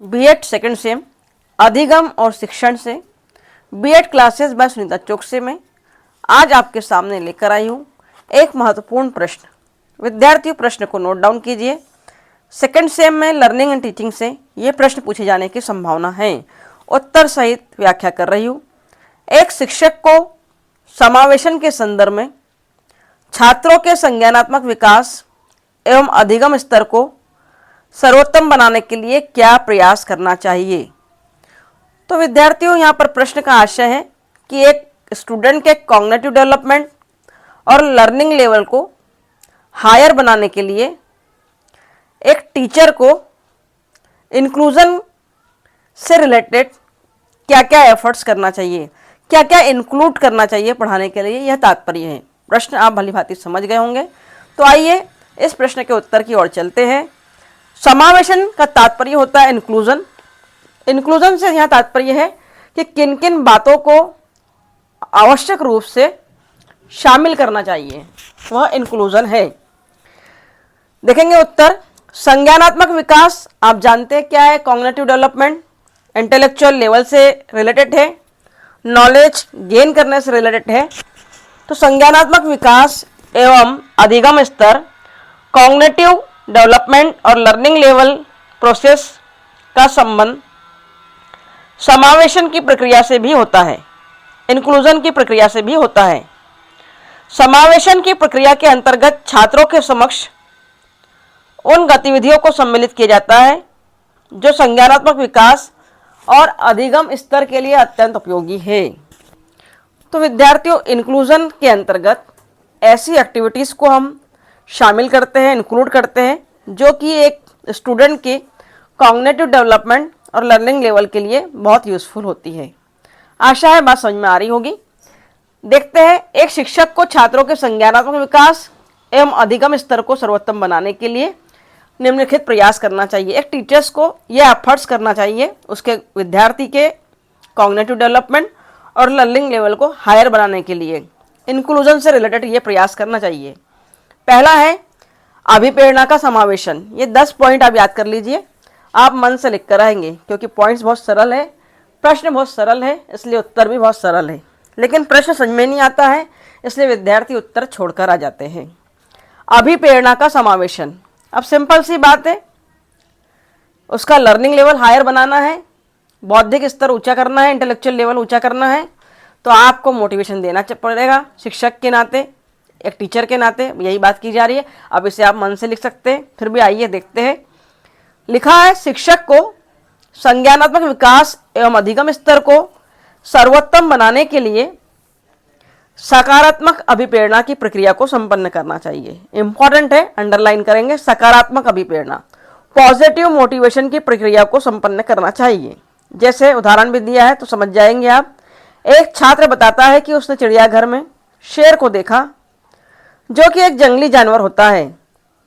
BEd second same अधिगम और शिक्षण से BEd classes by Sunita Chouksey में आज आपके सामने लेकर आई हूँ एक महत्वपूर्ण प्रश्न। विद्यार्थियों प्रश्न को नोट डाउन कीजिए। सेकंड सेम में लर्निंग एंड टीचिंग से ये प्रश्न पूछे जाने की संभावना है। उत्तर सहित व्याख्या कर रही हूँ। एक शिक्षक को समावेशन के संदर्भ में छात्रों के संज्ञानात्मक विकास एवं अधिगम स्तर को सर्वोत्तम बनाने के लिए क्या प्रयास करना चाहिए। तो विद्यार्थियों, यहाँ पर प्रश्न का आशय है कि एक स्टूडेंट के कॉग्निटिव डेवलपमेंट और लर्निंग लेवल को हायर बनाने के लिए एक टीचर को इंक्लूजन से रिलेटेड क्या क्या एफर्ट्स करना चाहिए, क्या क्या इंक्लूड करना चाहिए पढ़ाने के लिए, यह तात्पर्य है। प्रश्न आप भली भांति समझ गए होंगे। तो आइए इस प्रश्न के उत्तर की ओर चलते हैं। समावेशन का तात्पर्य होता है इंक्लूजन। इंक्लूजन से यहाँ तात्पर्य है कि किन किन बातों को आवश्यक रूप से शामिल करना चाहिए, वह इंक्लूजन है। देखेंगे उत्तर। संज्ञानात्मक विकास आप जानते हैं क्या है। कॉग्निटिव डेवलपमेंट इंटेलेक्चुअल लेवल से रिलेटेड है, नॉलेज गेन करने से रिलेटेड है। तो संज्ञानात्मक विकास एवं अधिगम स्तर कॉग्निटिव डेवलपमेंट और लर्निंग लेवल प्रोसेस का संबंध समावेशन की प्रक्रिया से भी होता है, इंक्लूजन की प्रक्रिया से भी होता है। समावेशन की प्रक्रिया के अंतर्गत छात्रों के समक्ष उन गतिविधियों को सम्मिलित किया जाता है जो संज्ञानात्मक विकास और अधिगम स्तर के लिए अत्यंत उपयोगी है। तो विद्यार्थियों, इंक्लूजन के अंतर्गत ऐसी एक्टिविटीज़ को हम शामिल करते हैं, इंक्लूड करते हैं, जो कि एक स्टूडेंट के कॉग्निटिव डेवलपमेंट और लर्निंग लेवल के लिए बहुत यूज़फुल होती है। आशा है बात समझ में आ रही होगी। देखते हैं, एक शिक्षक को छात्रों के संज्ञानात्मक विकास एवं अधिगम स्तर को सर्वोत्तम बनाने के लिए निम्नलिखित प्रयास करना चाहिए। एक टीचर्स को यह एफर्ट्स करना चाहिए उसके विद्यार्थी के कॉग्निटिव डेवलपमेंट और लर्निंग लेवल को हायर बनाने के लिए इंक्लूजन से रिलेटेड ये प्रयास करना चाहिए। पहला है अभिप्रेरणा का समावेशन। ये 10 पॉइंट आप याद कर लीजिए। आप मन से लिख कर आएंगे क्योंकि पॉइंट्स बहुत सरल है, प्रश्न बहुत सरल है, इसलिए उत्तर भी बहुत सरल है। लेकिन प्रश्न समझ में नहीं आता है, इसलिए विद्यार्थी उत्तर छोड़कर आ जाते हैं। अभिप्रेरणा का समावेशन, अब सिंपल सी बात है, उसका लर्निंग लेवल हायर बनाना है, बौद्धिक स्तर ऊंचा करना है, इंटेलेक्चुअल लेवल ऊंचा करना है, तो आपको मोटिवेशन देना पड़ेगा। शिक्षक के नाते, एक टीचर के नाते यही बात की जा रही है। अब इसे आप मन से लिख सकते हैं, फिर भी आइए देखते हैं। लिखा है, शिक्षक को संज्ञानात्मक विकास एवं अधिगम स्तर को सर्वोत्तम बनाने के लिए सकारात्मक अभिप्रेरणा की प्रक्रिया को संपन्न करना चाहिए। इंपॉर्टेंट है, अंडरलाइन करेंगे। सकारात्मक अभिप्रेरणा, पॉजिटिव मोटिवेशन की प्रक्रिया को संपन्न करना चाहिए। जैसे उदाहरण भी दिया है तो समझ जाएंगे आप। एक छात्र बताता है कि उसने चिड़ियाघर में शेर को देखा, जो कि एक जंगली जानवर होता है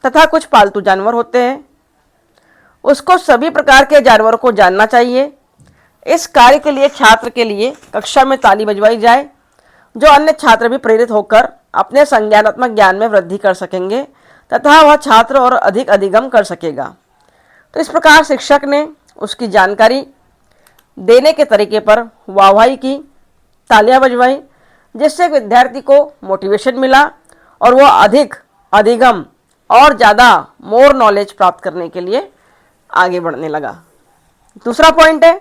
तथा कुछ पालतू जानवर होते हैं। उसको सभी प्रकार के जानवरों को जानना चाहिए। इस कार्य के लिए छात्र के लिए कक्षा में ताली बजवाई जाए, जो अन्य छात्र भी प्रेरित होकर अपने संज्ञानात्मक ज्ञान में वृद्धि कर सकेंगे तथा वह छात्र और अधिक अधिगम कर सकेगा। तो इस प्रकार शिक्षक ने उसकी जानकारी देने के तरीके पर वाहवाही की, तालियां बजवाई, जिससे विद्यार्थी को मोटिवेशन मिला और वह अधिक अधिगम और ज़्यादा मोर नॉलेज प्राप्त करने के लिए आगे बढ़ने लगा। दूसरा पॉइंट है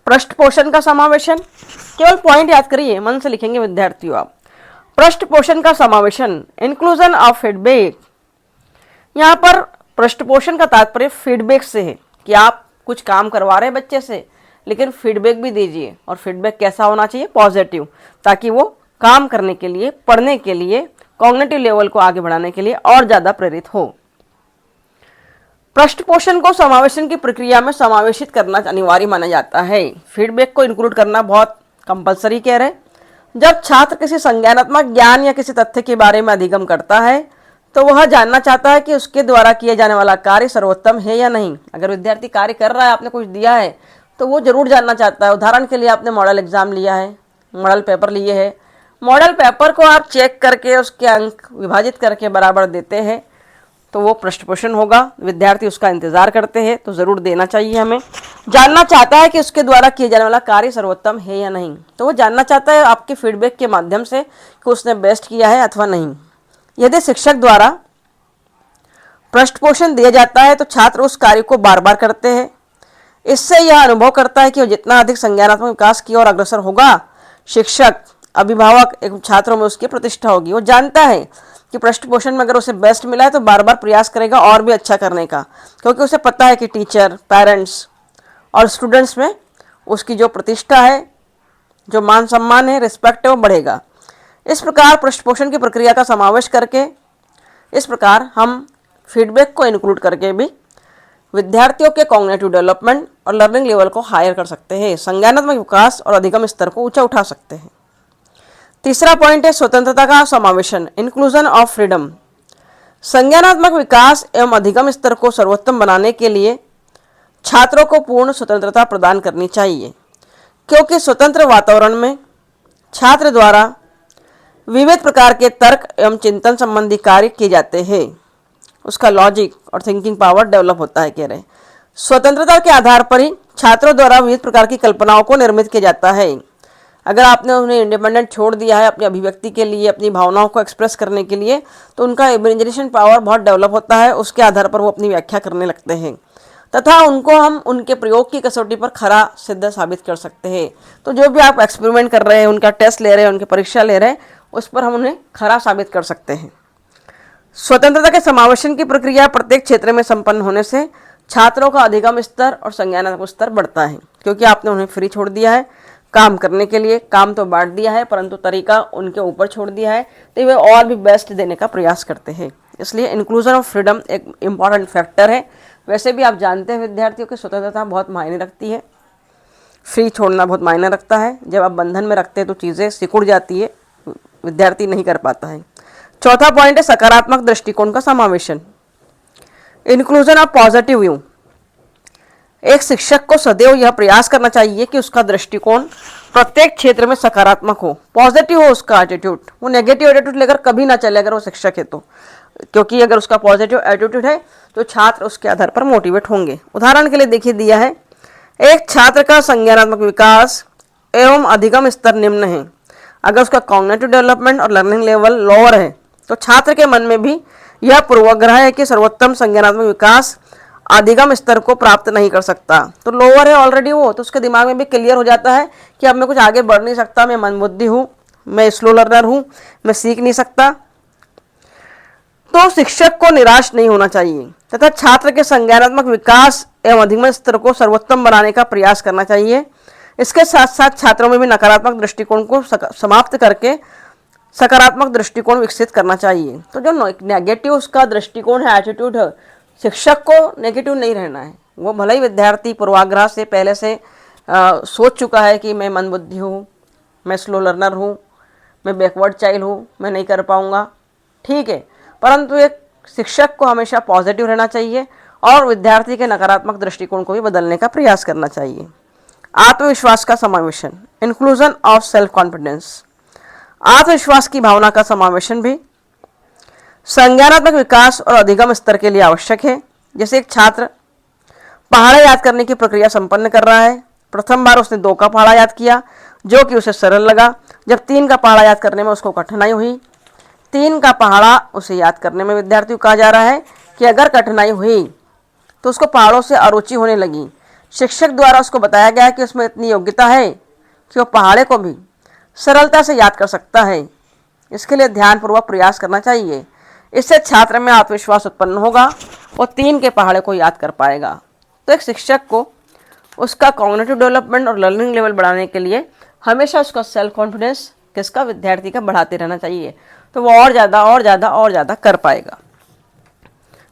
पृष्ठपोषण का समावेशन। केवल पॉइंट याद करिए, मन से लिखेंगे विद्यार्थियों आप। पृष्ठपोषण का समावेशन, इंक्लूजन ऑफ फीडबैक। यहाँ पर पृष्ठपोषण का तात्पर्य फीडबैक से है कि आप कुछ काम करवा रहे हैं बच्चे से, लेकिन फीडबैक भी दीजिए। और फीडबैक कैसा होना चाहिए? पॉजिटिव, ताकि वो काम करने के लिए, पढ़ने के लिए, कॉग्निटिव लेवल को आगे बढ़ाने के लिए और ज़्यादा प्रेरित हो। पृष्ठपोषण को समावेशन की प्रक्रिया में समावेशित करना अनिवार्य माना जाता है। फीडबैक को इंक्लूड करना बहुत कंपलसरी कह रहे। जब छात्र किसी संज्ञानात्मक ज्ञान या किसी तथ्य के बारे में अधिगम करता है तो वह जानना चाहता है कि उसके द्वारा किया जाने वाला कार्य सर्वोत्तम है या नहीं। अगर विद्यार्थी कार्य कर रहा है, आपने कुछ दिया है, तो वो जरूर जानना चाहता है। उदाहरण के लिए आपने मॉडल एग्जाम लिया है, मॉडल पेपर लिए है, मॉडल पेपर को आप चेक करके उसके अंक विभाजित करके बराबर देते हैं, तो वो पृष्ठ पोषण होगा, विद्यार्थी उसका इंतजार करते हैं, तो ज़रूर देना चाहिए। हमें जानना चाहता है कि उसके द्वारा किए जाने वाला कार्य सर्वोत्तम है या नहीं, तो वो जानना चाहता है आपके फीडबैक के माध्यम से कि उसने बेस्ट किया है अथवा नहीं। यदि शिक्षक द्वारा पृष्ठ पोषण दिया जाता है तो छात्र उस कार्य को बार बार करते हैं। इससे यह अनुभव करता है कि वो जितना अधिक संज्ञानात्मक विकास की ओर अग्रसर होगा, शिक्षक, अभिभावक एवं छात्रों में उसकी प्रतिष्ठा होगी। वो जानता है कि पृष्ठ पोषण में अगर उसे बेस्ट मिला है तो बार बार प्रयास करेगा और भी अच्छा करने का, क्योंकि उसे पता है कि टीचर, पेरेंट्स और स्टूडेंट्स में उसकी जो प्रतिष्ठा है, जो मान सम्मान है, रिस्पेक्ट है, वो बढ़ेगा। इस प्रकार पृष्ठ पोषण की प्रक्रिया का समावेश करके, इस प्रकार हम फीडबैक को इंक्लूड करके भी विद्यार्थियों के कॉग्निटिव डेवलपमेंट और लर्निंग लेवल को हायर कर सकते हैं, संज्ञानात्मक विकास और अधिगम स्तर को ऊंचा उठा सकते हैं। तीसरा पॉइंट है स्वतंत्रता का समावेशन, इंक्लूजन ऑफ फ्रीडम। संज्ञानात्मक विकास एवं अधिगम स्तर को सर्वोत्तम बनाने के लिए छात्रों को पूर्ण स्वतंत्रता प्रदान करनी चाहिए, क्योंकि स्वतंत्र वातावरण में छात्र द्वारा विविध प्रकार के तर्क एवं चिंतन संबंधी कार्य किए जाते हैं, उसका लॉजिक और थिंकिंग पावर डेवलप होता है। कह रहे स्वतंत्रता के आधार पर ही छात्रों द्वारा विविध प्रकार की कल्पनाओं को निर्मित किया जाता है। अगर आपने उन्हें इंडिपेंडेंट छोड़ दिया है अपनी अभिव्यक्ति के लिए, अपनी भावनाओं को एक्सप्रेस करने के लिए, तो उनका इमेजिनेशन पावर बहुत डेवलप होता है। उसके आधार पर वो अपनी व्याख्या करने लगते हैं तथा उनको हम उनके प्रयोग की कसौटी पर खरा सिद्ध साबित कर सकते हैं। तो जो भी आप एक्सपेरिमेंट कर रहे हैं, उनका टेस्ट ले रहे हैं, उनकी परीक्षा ले रहे हैं, उस पर हम उन्हें खरा साबित कर सकते हैं। स्वतंत्रता के समावेशन की प्रक्रिया प्रत्येक क्षेत्र में संपन्न होने से छात्रों का अधिगम स्तर और संज्ञानात्मक स्तर बढ़ता है, क्योंकि आपने उन्हें फ्री छोड़ दिया है काम करने के लिए। काम तो बांट दिया है परंतु तरीका उनके ऊपर छोड़ दिया है, तो वे और भी बेस्ट देने का प्रयास करते हैं। इसलिए इंक्लूजन ऑफ फ्रीडम एक इम्पॉर्टेंट फैक्टर है। वैसे भी आप जानते हैं विद्यार्थियों की स्वतंत्रता बहुत मायने रखती है, फ्री छोड़ना बहुत मायने रखता है। जब आप बंधन में रखते हैं तो चीज़ें सिकुड़ जाती है, विद्यार्थी नहीं कर पाता है। चौथा पॉइंट है सकारात्मक दृष्टिकोण का समावेशन, इंक्लूजन ऑफ पॉजिटिव व्यू। एक शिक्षक को सदैव यह प्रयास करना चाहिए कि उसका दृष्टिकोण प्रत्येक क्षेत्र में सकारात्मक हो, पॉजिटिव हो उसका एटीट्यूड। वो नेगेटिव एटीट्यूड लेकर कभी ना चले अगर वो शिक्षक है तो, क्योंकि अगर उसका पॉजिटिव एटीट्यूड है तो छात्र उसके आधार पर मोटिवेट होंगे। उदाहरण के लिए देखिए दिया है, एक छात्र का संज्ञानात्मक विकास एवं अधिगम स्तर निम्न है। अगर उसका कॉग्निटिव डेवलपमेंट और लर्निंग लेवल लोअर है तो छात्र के मन में भी यह पूर्वाग्रह है कि सर्वोत्तम संज्ञानात्मक विकास अधिगम स्तर को प्राप्त नहीं कर सकता। तो लोअर है ऑलरेडी वो, तो उसके दिमाग में भी क्लियर हो जाता है कि अब मैं कुछ आगे बढ़ नहीं सकता, मैं मंदबुद्धि हूँ, मैं स्लो लर्नर हूँ, मैं सीख नहीं सकता। तो शिक्षक को निराश नहीं होना चाहिए तथा छात्र के संज्ञानात्मक विकास एवं अधिगम स्तर को सर्वोत्तम बनाने का प्रयास करना चाहिए। इसके साथ साथ छात्रों में भी नकारात्मक दृष्टिकोण को समाप्त करके सकारात्मक दृष्टिकोण विकसित करना चाहिए। तो जो नेगेटिव उसका दृष्टिकोण है, एटीट्यूड है, शिक्षक को नेगेटिव नहीं रहना है। वो भले ही विद्यार्थी पूर्वाग्रह से पहले से सोच चुका है कि मैं मंदबुद्धि हूँ, मैं स्लो लर्नर हूँ, मैं बैकवर्ड चाइल्ड हूँ, मैं नहीं कर पाऊँगा, ठीक है, परंतु एक शिक्षक को हमेशा पॉजिटिव रहना चाहिए और विद्यार्थी के नकारात्मक दृष्टिकोण को भी बदलने का प्रयास करना चाहिए। आत्मविश्वास का समावेशन, इंक्लूजन ऑफ सेल्फ कॉन्फिडेंस। आत्मविश्वास की भावना का समावेशन भी संज्ञानात्मक विकास और अधिगम स्तर के लिए आवश्यक है। जैसे एक छात्र पहाड़ा याद करने की प्रक्रिया संपन्न कर रहा है। प्रथम बार उसने 2 का पहाड़ा याद किया जो कि उसे सरल लगा। जब 3 का पहाड़ा याद करने में उसको कठिनाई हुई, 3 का पहाड़ा उसे याद करने में विद्यार्थी को कहा जा रहा है कि अगर कठिनाई हुई तो उसको पहाड़ों से अरुचि होने लगी। शिक्षक द्वारा उसको बताया गया कि उसमें इतनी योग्यता है कि वो पहाड़े को भी सरलता से याद कर सकता है। इसके लिए ध्यानपूर्वक प्रयास करना चाहिए। इससे छात्र में आत्मविश्वास उत्पन्न होगा और 3 के पहाड़े को याद कर पाएगा। तो एक शिक्षक को उसका कॉग्निटिव डेवलपमेंट और लर्निंग लेवल बढ़ाने के लिए हमेशा उसका सेल्फ कॉन्फिडेंस किसका, विद्यार्थी का, बढ़ाते रहना चाहिए, तो वो और ज़्यादा कर पाएगा।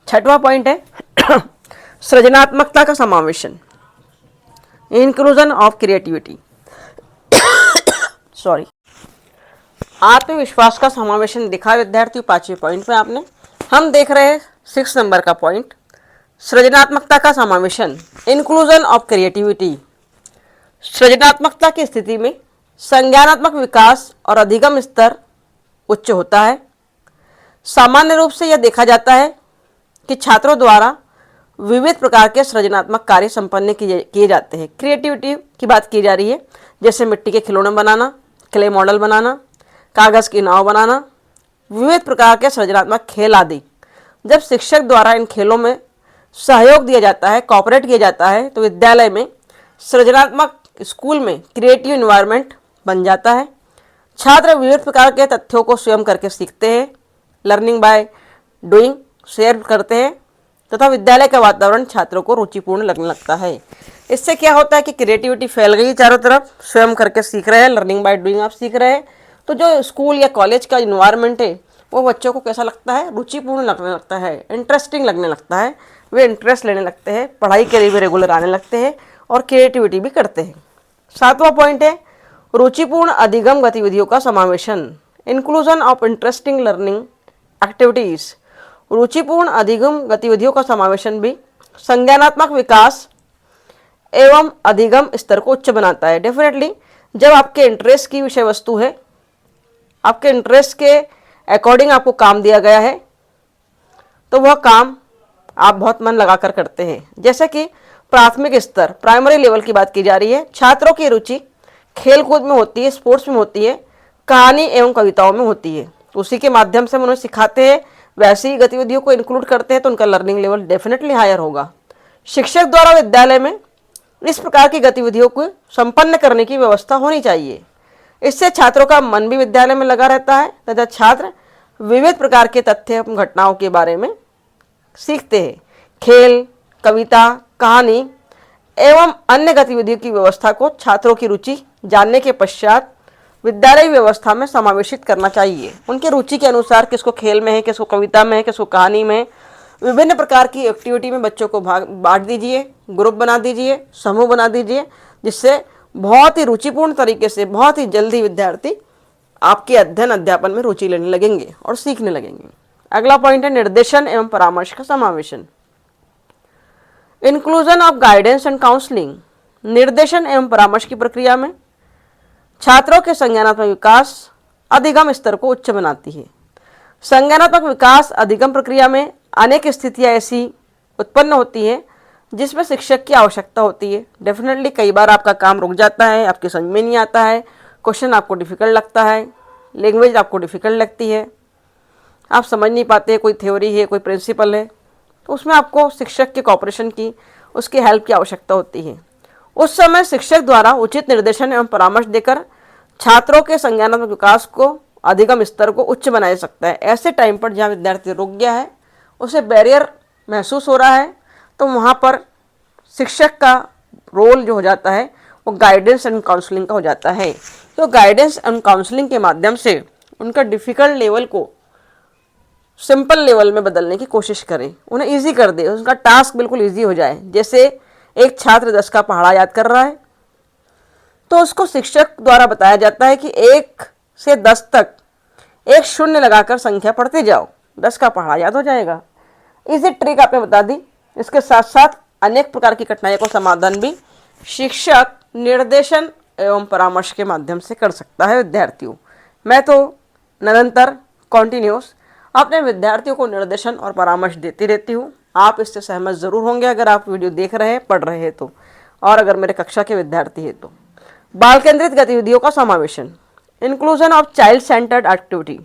छठवां पॉइंट है सृजनात्मकता का समावेशन, इंक्लूजन ऑफ क्रिएटिविटी। सॉरी, आत्मविश्वास का समावेशन दिखा विद्यार्थी 5वें पॉइंट में आपने। हम देख रहे हैं 6 नंबर का पॉइंट, सृजनात्मकता का समावेशन, इंक्लूजन ऑफ क्रिएटिविटी। सृजनात्मकता की स्थिति में संज्ञानात्मक विकास और अधिगम स्तर उच्च होता है। सामान्य रूप से यह देखा जाता है कि छात्रों द्वारा विविध प्रकार के सृजनात्मक कार्य संपन्न किए जाते हैं। क्रिएटिविटी की बात की जा रही है, जैसे मिट्टी के खिलौने बनाना, क्ले मॉडल बनाना, कागज़ की नाव बनाना, विविध प्रकार के सृजनात्मक खेल आदि। जब शिक्षक द्वारा इन खेलों में सहयोग दिया जाता है, कॉपरेट किया जाता है, तो विद्यालय में सृजनात्मक, स्कूल में क्रिएटिव इन्वायरमेंट बन जाता है। छात्र विविध प्रकार के तथ्यों को स्वयं करके सीखते हैं, लर्निंग बाय डूइंग शेयर करते हैं, तथा विद्यालय का वातावरण छात्रों को रुचिपूर्ण लगने लगता है। इससे क्या होता है कि क्रिएटिविटी फैल गई चारों तरफ, स्वयं करके सीख रहे हैं, लर्निंग बाय डूइंग आप सीख रहे हैं, तो जो स्कूल या कॉलेज का इन्वायरमेंट है वो बच्चों को कैसा लगता है, रुचिपूर्ण लगने लगता है, इंटरेस्टिंग लगने लगता है, वे इंटरेस्ट लेने लगते हैं, पढ़ाई के लिए भी रेगुलर आने लगते हैं और क्रिएटिविटी भी करते हैं। 7वां पॉइंट है रुचिपूर्ण अधिगम गतिविधियों का समावेशन, inclusion of interesting learning activities. रुचिपूर्ण अधिगम गतिविधियों का समावेशन भी संज्ञानात्मक विकास एवं अधिगम स्तर को उच्च बनाता है। डेफिनेटली जब आपके इंटरेस्ट की विषय वस्तु है, आपके इंटरेस्ट के अकॉर्डिंग आपको काम दिया गया है, तो वह काम आप बहुत मन लगाकर करते हैं। जैसे कि प्राथमिक स्तर, प्राइमरी लेवल की बात की जा रही है, छात्रों की रुचि खेल कूद में होती है, स्पोर्ट्स में होती है, कहानी एवं कविताओं में होती है, तो उसी के माध्यम से हम उन्हें सिखाते हैं, वैसी ही गतिविधियों को इंक्लूड करते हैं, तो उनका लर्निंग लेवल डेफिनेटली हायर होगा। शिक्षक द्वारा विद्यालय में इस प्रकार की गतिविधियों को संपन्न करने की व्यवस्था होनी चाहिए। इससे छात्रों का मन भी विद्यालय में लगा रहता है तथा छात्र विविध प्रकार के तथ्य एवं घटनाओं के बारे में सीखते हैं। खेल, कविता, कहानी एवं अन्य गतिविधियों की व्यवस्था को छात्रों की रुचि जानने के पश्चात विद्यालय व्यवस्था में समावेशित करना चाहिए। उनके रुचि के अनुसार किसको खेल में है, किसको कविता में है, किसको कहानी में है, विभिन्न प्रकार की एक्टिविटी में बच्चों को बांट दीजिए, ग्रुप बना दीजिए, समूह बना दीजिए, जिससे बहुत ही रुचिपूर्ण तरीके से बहुत ही जल्दी विद्यार्थी आपके अध्ययन अध्यापन में रुचि लेने लगेंगे और सीखने लगेंगे। अगला पॉइंट है निर्देशन एवं परामर्श का समावेशन, inclusion of guidance and counselling. निर्देशन एवं परामर्श की प्रक्रिया में छात्रों के संज्ञानात्मक विकास अधिगम स्तर को उच्च बनाती है। संज्ञानात्मक विकास अधिगम प्रक्रिया में अनेक स्थितियां ऐसी उत्पन्न होती हैं जिसमें शिक्षक की आवश्यकता होती है। डेफिनेटली कई बार आपका काम रुक जाता है, आपके समझ में नहीं आता है, क्वेश्चन आपको डिफ़िकल्ट लगता है, लैंग्वेज आपको डिफ़िकल्ट लगती है, आप समझ नहीं पाते, कोई थ्योरी है, कोई प्रिंसिपल है, तो उसमें आपको शिक्षक के कॉपरेशन की, उसकी हेल्प की आवश्यकता होती है। उस समय शिक्षक द्वारा उचित निर्देशन एवं परामर्श देकर छात्रों के संज्ञानात्मक विकास को, अधिगम स्तर को उच्च बनाया जा सकता है। ऐसे टाइम पर जहाँ विद्यार्थी रुक गया है, उसे बैरियर महसूस हो रहा है, तो वहाँ पर शिक्षक का रोल जो हो जाता है वो गाइडेंस एंड काउंसलिंग का हो जाता है। तो गाइडेंस एंड काउंसलिंग के माध्यम से उनका डिफ़िकल्ट लेवल को सिंपल लेवल में बदलने की कोशिश करें, उन्हें इजी कर दे, उनका टास्क बिल्कुल इजी हो जाए। जैसे एक छात्र 10 का पहाड़ा याद कर रहा है, तो उसको शिक्षक द्वारा बताया जाता है कि 1 से 10 तक एक शून्य लगाकर संख्या पढ़ते जाओ, 10 का पहाड़ा याद हो जाएगा। इसी ट्रिक आपने बता दी। इसके साथ साथ अनेक प्रकार की कठिनाइयों का समाधान भी शिक्षक निर्देशन एवं परामर्श के माध्यम से कर सकता है विद्यार्थियों। मैं तो निरंतर कॉन्टिन्यूस अपने विद्यार्थियों को निर्देशन और परामर्श देती रहती हूँ। आप इससे सहमत ज़रूर होंगे अगर आप वीडियो देख रहे हैं, पढ़ रहे हैं तो, और अगर मेरे कक्षा के विद्यार्थी हैं तो। बाल केंद्रित गतिविधियों का समावेशन, inclusion of child centred activity.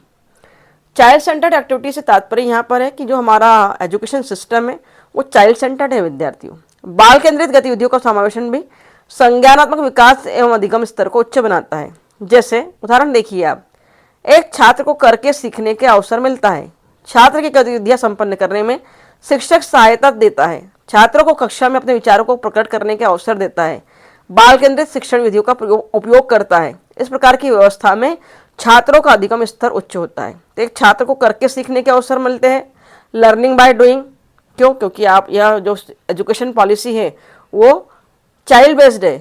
Child centred activity से तात्पर्य यहाँ पर है कि जो हमारा एजुकेशन सिस्टम है वो चाइल्ड सेंटर्ड है विद्यार्थियों। बाल केंद्रित गतिविधियों का समावेशन भी संज्ञानात्मक विकास एवं अधिगम स्तर को उच्च बनाता है। जैसे उदाहरण देखिए आप, एक छात्र को करके सीखने के अवसर मिलता है। छात्र की गतिविधियां संपन्न करने में शिक्षक सहायता देता है, छात्रों को कक्षा में अपने विचारों को प्रकट करने के अवसर देता है, बाल केंद्रित शिक्षण विधियों का उपयोग करता है। इस प्रकार की व्यवस्था में छात्रों का अधिगम स्तर उच्च होता है। तो एक छात्र को करके सीखने के अवसर मिलते हैं, लर्निंग बाय डूइंग। क्यों? क्योंकि आप यह जो एजुकेशन पॉलिसी है वो चाइल्ड बेस्ड है।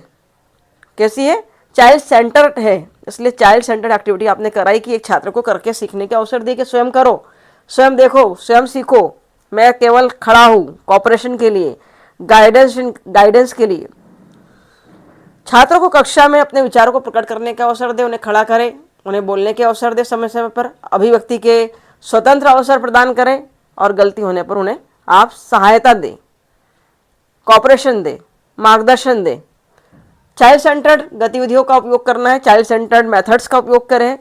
कैसी है? चाइल्ड सेंटर्ड है। इसलिए चाइल्ड सेंटर्ड एक्टिविटी आपने कराई कि एक छात्र को करके सीखने के अवसर दिए कि स्वयं करो, स्वयं देखो, स्वयं सीखो, मैं केवल खड़ा हूँ कॉपरेशन के लिए, गाइडेंस के लिए। छात्रों को कक्षा में अपने विचारों को प्रकट करने का अवसर दे, उन्हें खड़ा करें, उन्हें बोलने के अवसर दे, समय समय पर अभिव्यक्ति के स्वतंत्र अवसर प्रदान करें और गलती होने पर उन्हें आप सहायता दें, कॉपरेशन दें, मार्गदर्शन दें। चाइल्ड सेंटर्ड गतिविधियों का उपयोग करना है, चाइल्ड सेंटर्ड मेथड्स का उपयोग करें,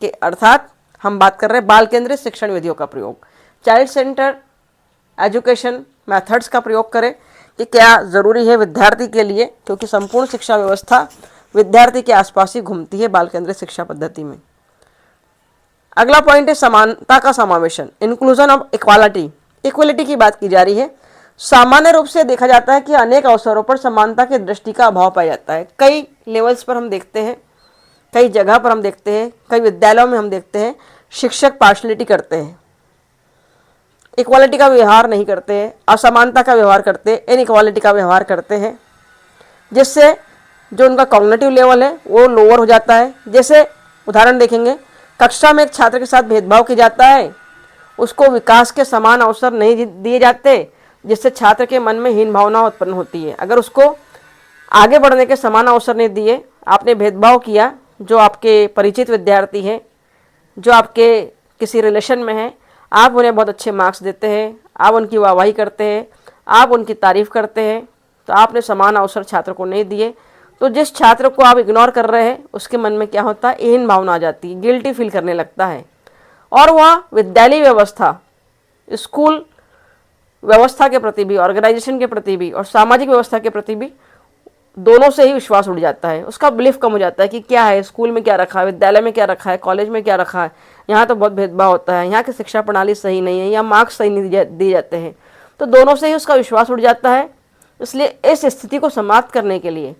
कि अर्थात हम बात कर रहे हैं बाल केंद्रित शिक्षण विधियों का प्रयोग। चाइल्ड सेंटर्ड एजुकेशन मेथड्स का प्रयोग करें कि क्या ज़रूरी है विद्यार्थी के लिए, क्योंकि संपूर्ण शिक्षा व्यवस्था विद्यार्थी के आसपास ही घूमती है बाल केंद्रित शिक्षा पद्धति में। अगला पॉइंट है समानता का समावेशन, इंक्लूजन ऑफ इक्वालिटी। इक्वलिटी की बात की जा रही है। सामान्य रूप से देखा जाता है कि अनेक अवसरों पर समानता की दृष्टि का अभाव पाया जाता है। कई लेवल्स पर हम देखते हैं, कई जगह पर हम देखते हैं, कई विद्यालयों में हम देखते हैं शिक्षक पार्शलिटी करते हैं, इक्वालिटी का व्यवहार नहीं करते हैं, असमानता का व्यवहार करते हैं, इनइक्वालिटी का व्यवहार करते हैं, जिससे जो उनका कॉग्निटिव लेवल है वो लोअर हो जाता है। जैसे उदाहरण देखेंगे, कक्षा में एक छात्र के साथ भेदभाव किया जाता है, उसको विकास के समान अवसर नहीं दिए जाते, जिससे छात्र के मन में हीन भावना उत्पन्न होती है। अगर उसको आगे बढ़ने के समान अवसर नहीं दिए, आपने भेदभाव किया, जो आपके परिचित विद्यार्थी हैं, जो आपके किसी रिलेशन में हैं, आप उन्हें बहुत अच्छे मार्क्स देते हैं, आप उनकी वाहवाही करते हैं, आप उनकी तारीफ़ करते हैं, तो आपने समान अवसर छात्र को नहीं दिए, तो जिस छात्र को आप इग्नोर कर रहे हैं उसके मन में क्या होता है, हीन भावना आ जाती है, गिल्टी फील करने लगता है, और वह विद्यालय व्यवस्था, स्कूल व्यवस्था के प्रति भी, ऑर्गेनाइजेशन के प्रति भी और सामाजिक व्यवस्था के प्रति भी दोनों से ही विश्वास उड़ जाता है। उसका बिलीफ कम हो जाता है कि क्या है, स्कूल में क्या रखा है, विद्यालय में क्या रखा है, कॉलेज में क्या रखा है, यहाँ तो बहुत भेदभाव होता है, यहाँ की शिक्षा प्रणाली सही नहीं है, यहाँ मार्क्स सही नहीं दिए जाते हैं, तो दोनों से ही उसका विश्वास उड़ जाता है। इसलिए इस स्थिति को समाप्त करने के लिए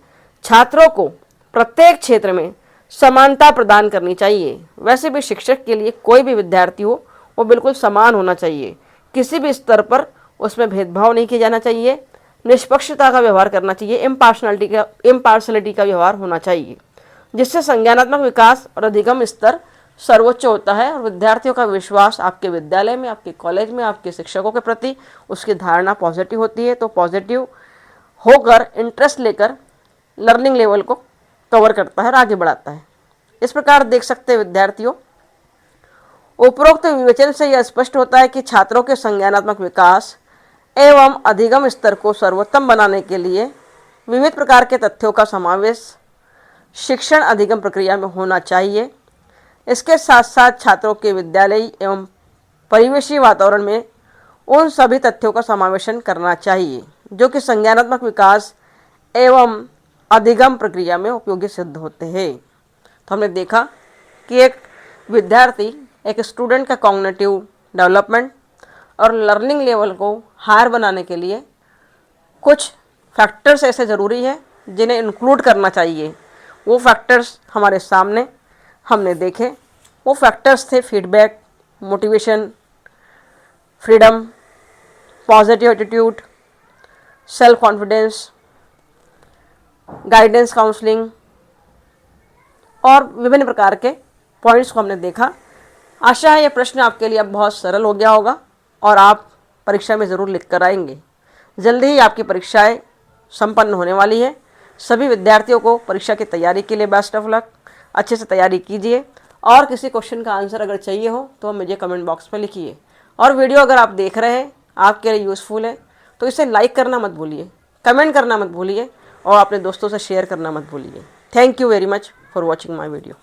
छात्रों को प्रत्येक क्षेत्र में समानता प्रदान करनी चाहिए। वैसे भी शिक्षक के लिए कोई भी विद्यार्थी हो वो बिल्कुल समान होना चाहिए, किसी भी स्तर पर उसमें भेदभाव नहीं किया जाना चाहिए, निष्पक्षता का व्यवहार करना चाहिए, इम्पार्शलिटी का व्यवहार होना चाहिए, जिससे संज्ञानात्मक विकास और अधिगम स्तर सर्वोच्च होता है और विद्यार्थियों का विश्वास आपके विद्यालय में, आपके कॉलेज में, आपके शिक्षकों के प्रति उसकी धारणा पॉजिटिव होती है। तो पॉजिटिव होकर इंटरेस्ट लेकर लर्निंग लेवल को कवर करता है और आगे बढ़ाता है। इस प्रकार देख सकते हैं विद्यार्थियों, उपरोक्त विवेचन से यह स्पष्ट होता है कि छात्रों के संज्ञानात्मक विकास एवं अधिगम स्तर को सर्वोत्तम बनाने के लिए विविध प्रकार के तथ्यों का समावेश शिक्षण अधिगम प्रक्रिया में होना चाहिए। इसके साथ साथ छात्रों के विद्यालयी एवं परिवेशीय वातावरण में उन सभी तथ्यों का समावेशन करना चाहिए जो कि संज्ञानात्मक विकास एवं अधिगम प्रक्रिया में उपयोगी सिद्ध होते हैं। तो हमने देखा कि एक विद्यार्थी, एक स्टूडेंट का कॉग्निटिव डेवलपमेंट और लर्निंग लेवल को हायर बनाने के लिए कुछ फैक्टर्स ऐसे ज़रूरी है जिन्हें इंक्लूड करना चाहिए। वो फैक्टर्स हमारे सामने हमने देखे। वो फैक्टर्स थे feedback, motivation, freedom, positive attitude, self confidence, guidance counselling और विभिन्न प्रकार के पॉइंट्स को हमने देखा। आशा है यह प्रश्न आपके लिए अब बहुत सरल हो गया होगा और आप परीक्षा में ज़रूर लिख कर आएंगे। जल्दी ही आपकी परीक्षाएं संपन्न होने वाली है। सभी विद्यार्थियों को परीक्षा की तैयारी के लिए बेस्ट ऑफ लक। अच्छे से तैयारी कीजिए और किसी क्वेश्चन का आंसर अगर चाहिए हो तो मुझे कमेंट बॉक्स में लिखिए। और वीडियो अगर आप देख रहे हैं, आपके लिए यूज़फुल है तो इसे लाइक करना मत भूलिए, कमेंट करना मत भूलिए और अपने दोस्तों से शेयर करना मत भूलिए। Thank you very much for watching my video.